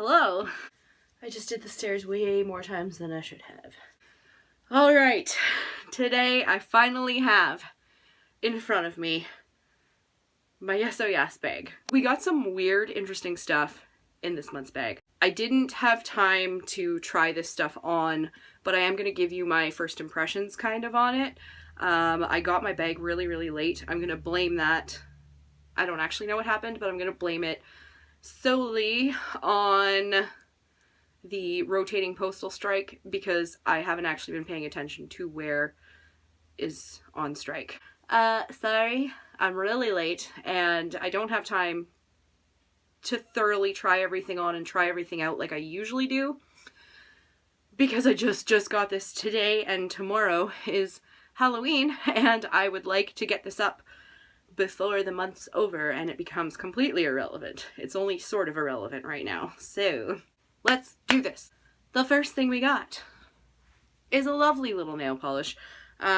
Hello. I just did the stairs way more times than I should have. Alright, today I finally have in front of me my YAS bag. We got some weird, interesting stuff in this month's bag. I didn't have time to try this stuff on, but I am going to give you my first impressions kind of on it. I got my bag really late. I'm going to blame that. I don't actually know what happened, but I'm going to blame it solely on the rotating postal strike because I haven't actually been paying attention to where is on strike. Sorry, I'm really late and I don't have time to thoroughly try everything on and try everything out like I usually do because I just got this today and tomorrow is Halloween and I would like to get this up before the month's over and it becomes completely irrelevant. It's only sort of irrelevant right now. So let's do this. The first thing we got is a lovely little nail polish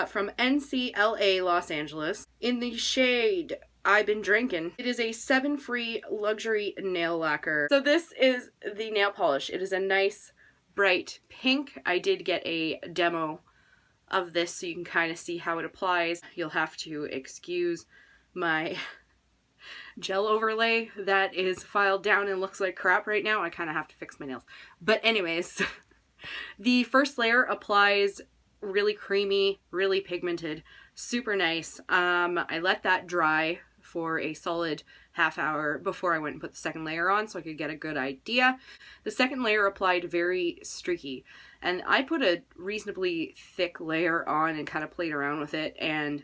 from NCLA Los Angeles in the shade I've Been Drinking. It is a 7-free luxury nail lacquer. So this is the nail polish. It is a nice bright pink. I did get a demo of this so you can kind of see how it applies. You'll have to excuse my gel overlay that is filed down and looks like crap right now. I kind of have to fix my nails. But anyways, the first layer applies really creamy, really pigmented, super nice. I let that dry for a solid half hour before I went and put the second layer on so I could get a good idea. The second layer applied very streaky and I put a reasonably thick layer on and kind of played around with it and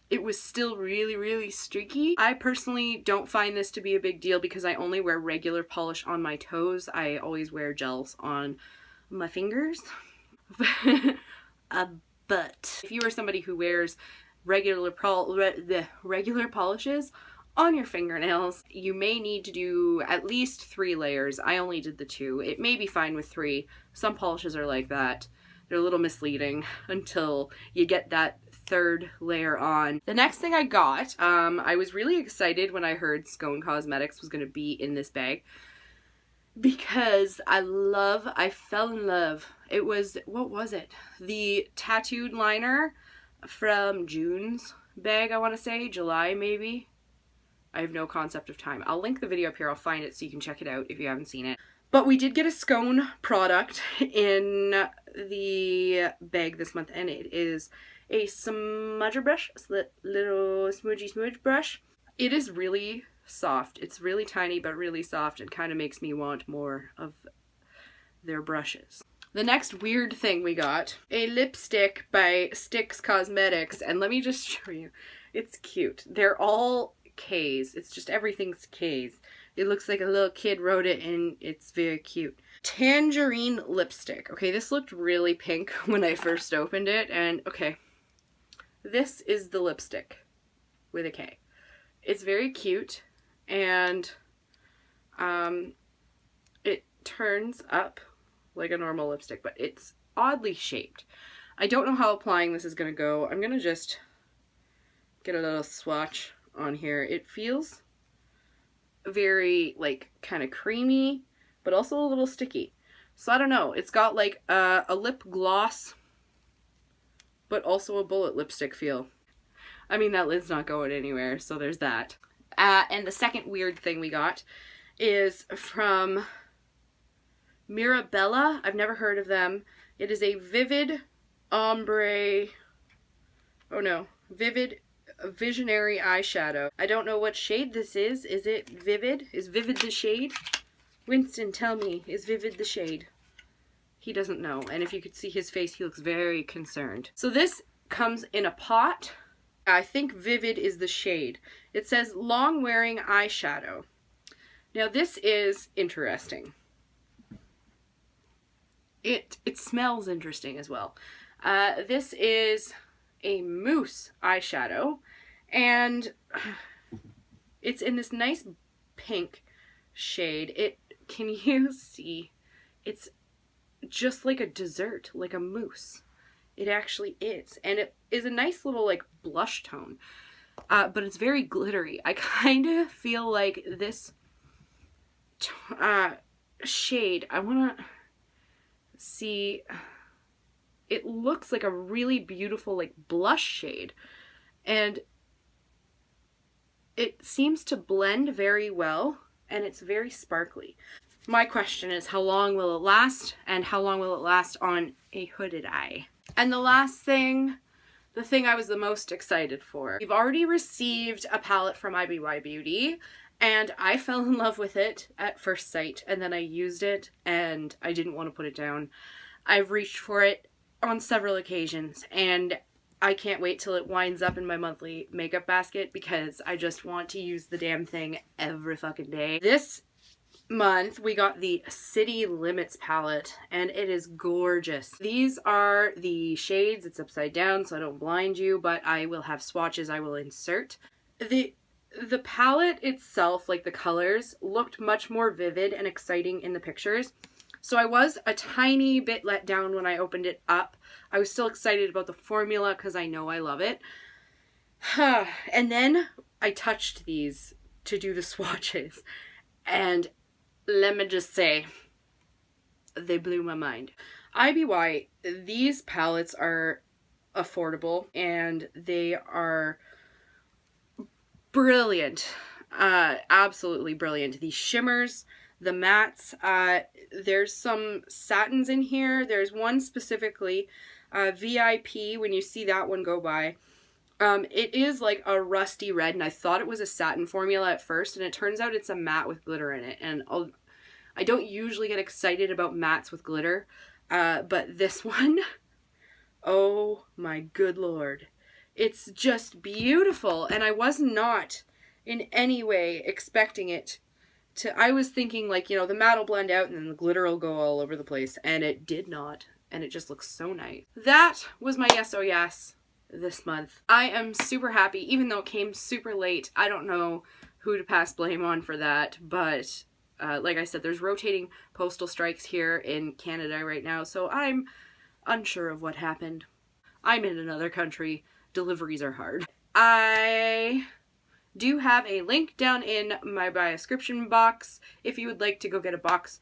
it was still really streaky. I personally don't find this to be a big deal because I only wear regular polish on my toes. I always wear gels on my fingers. But if you are somebody who wears regular polishes on your fingernails, you may need to do at least 3 layers. I only did the 2. It may be fine with 3. Some polishes are like that. They're a little misleading until you get that 3rd layer on. The next thing I got, I was really excited when I heard Scone Cosmetics was going to be in this bag because I fell in love. It was, what was it? The tattooed liner from June's bag, I want to say. July, maybe? I have no concept of time. I'll link the video up here. I'll find it so you can check it out if you haven't seen it. But we did get a Scone product in the bag this month, and it is a smudger brush, little smudgy brush. It is really soft. It's really tiny, but really soft and kind of makes me want more of their brushes. The next weird thing we got, a lipstick by Stix Cosmetics, and let me just show you. It's cute. They're all K's. It's just everything's K's. It looks like a little kid wrote it and it's very cute. Tangerine lipstick. Okay, this looked really pink when I first opened it and okay, this is the lipstick with a K. It's very cute and it turns up like a normal lipstick, but it's oddly shaped. I don't know how applying this is going to go. I'm going to just get a little swatch on here. It feels very like kind of creamy but also a little sticky, so I don't know. It's got like a lip gloss but also a bullet lipstick feel. I mean, that lid's not going anywhere, so there's that. And the second weird thing we got is from Mirabella. I've never heard of them. It is a vivid ombre, vivid visionary eyeshadow. I don't know what shade this is. Is it Vivid? Is Vivid the shade? Winston, tell me, is Vivid the shade? He doesn't know, and if you could see his face, he looks very concerned. So this comes in a pot. I think Vivid is the shade. It says long wearing eyeshadow. Now this is interesting. It smells interesting as well. This is a mousse eyeshadow and it's in this nice pink shade. Can you see? It's just like a dessert, like a mousse. It actually is. And it is a nice little like blush tone. But it's very glittery. I kind of feel like this shade, I want to see, it looks like a really beautiful like blush shade, and it seems to blend very well, and it's very sparkly. My question is, how long will it last, and how long will it last on a hooded eye? And the last thing, the thing I was the most excited for. We've already received a palette from IBY Beauty, and I fell in love with it at first sight, and then I used it, and I didn't want to put it down. I've reached for it on several occasions, and I can't wait till it winds up in my monthly makeup basket because I just want to use the damn thing every fucking day. This month we got the City Limits palette, and it is gorgeous. These are the shades. It's upside down so I don't blind you, but I will have swatches I will insert. The palette itself, like the colors, looked much more vivid and exciting in the pictures. So I was a tiny bit let down when I opened it up. I was still excited about the formula because I know I love it. And then I touched these to do the swatches, and let me just say, they blew my mind. IBY, these palettes are affordable and they are brilliant. Absolutely brilliant. These shimmers, the mattes, there's some satins in here. There's one specifically, VIP, when you see that one go by. It is like a rusty red, and I thought it was a satin formula at first, and it turns out it's a matte with glitter in it. And I don't usually get excited about mattes with glitter, but this one, oh my good lord. It's just beautiful, and I was not in any way expecting it to. I was thinking, like, you know, the matte will blend out and then the glitter will go all over the place, and it did not, and it just looks so nice. That was my yesohyas this month. I am super happy, even though it came super late. I don't know who to pass blame on for that, but like I said, there's rotating postal strikes here in Canada right now, so I'm unsure of what happened. I'm in another country. Deliveries are hard. I do have a link down in my description box if you would like to go get a box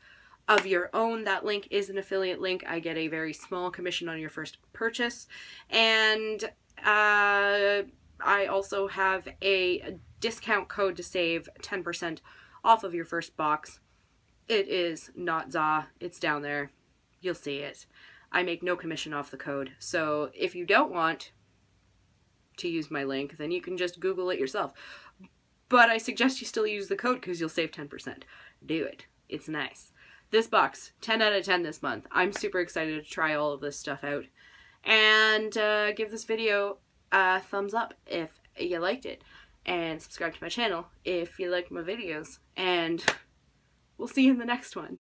of your own. That link is an affiliate link. I get a very small commission on your first purchase, and I also have a discount code to save 10% off of your first box. It is not ZA. It's down there. You'll see it. I make no commission off the code, so if you don't want to use my link, then you can just Google it yourself. But I suggest you still use the code because you'll save 10%. Do it. It's nice. This box, 10 out of 10 this month. I'm super excited to try all of this stuff out. And give this video a thumbs up if you liked it. And subscribe to my channel if you like my videos. And we'll see you in the next one.